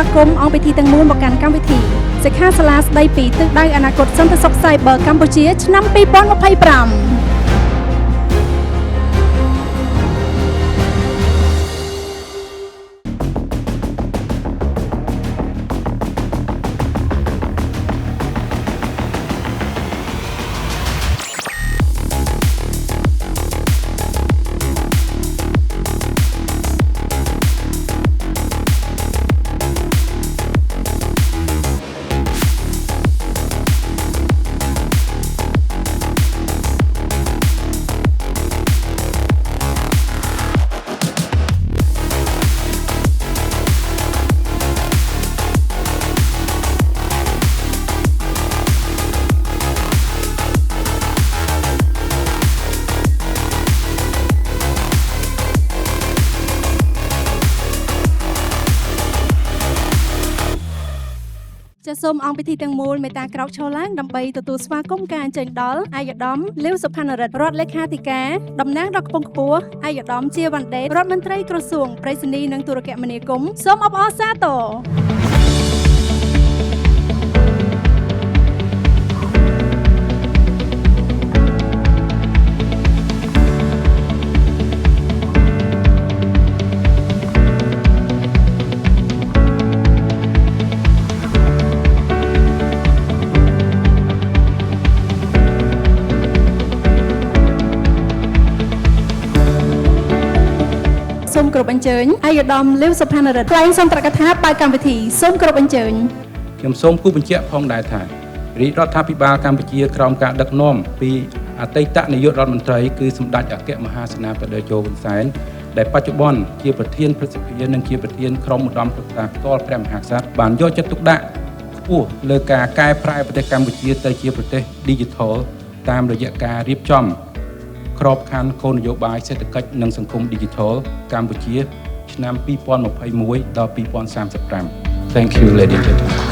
វាគមន៍អង្គពិធីទាំងមូលមកកាន់កម្មវិធីសិក្ខាសាលាស្ដីពីទិសដៅអនាគតសន្តិសុខ Cyber កម្ពុជាឆ្នាំ2025ចាសសូមអង្គពិធីទាំងមូលមេត្តាក្រោកឈរឡើងដើម្បីទទួលស្វាគមន៍ការអញ្ជើញដល់អាយដាមលាវសុផានរិទ្ធរដ្ឋលេខាធិការតំណាងដ៏ខ្ពង់ខ្ពស់អាយដាមជាវ៉ាន់ដេតរដ្ឋមន្ត្រីក្រសួងប្រៃសណីនិងទូរគមនាគមន៍សូមអបអរសាទរសូមគោរពអញ្ជើញអាយដាមលាវសុផានរិទ្ធថ្លែងសុំប្រកាសថាបើកម្មវិធីសូមគោរពអញ្ជើញខ្ញុំសូមគូបញ្ជាក់ផងដែរថារាជរដ្ឋាភិបាលកម្ពុជាក្រោមការដឹកនាំពីអតីតនាយករដ្ឋមន្ត្រីគឺសម្ដេចអគ្គមហាសេនាបតីជ័យហ៊ុនសែនដែលបច្ចុប្បន្នជាប្រធានព្រឹទ្ធសភានិងជាប្រធានក្រុមឧត្តមប្រឹក្សាផ្ទាល់ព្រះមហាក្សត្របានយកចិត្តទុកដាក់ខ្ពស់លើការកែប្រែប្រទេសកម្ពុជាទៅជាប្រទេស Digital តាមរយៈការរៀបចំក្របខ័ណ្ឌគោលនយោបាយសេដ្ឋកិច្ចនិងសង្គម Digital កម្ពុជាឆ្នាំ2021ដល់2035 Thank you ladies and gentlemen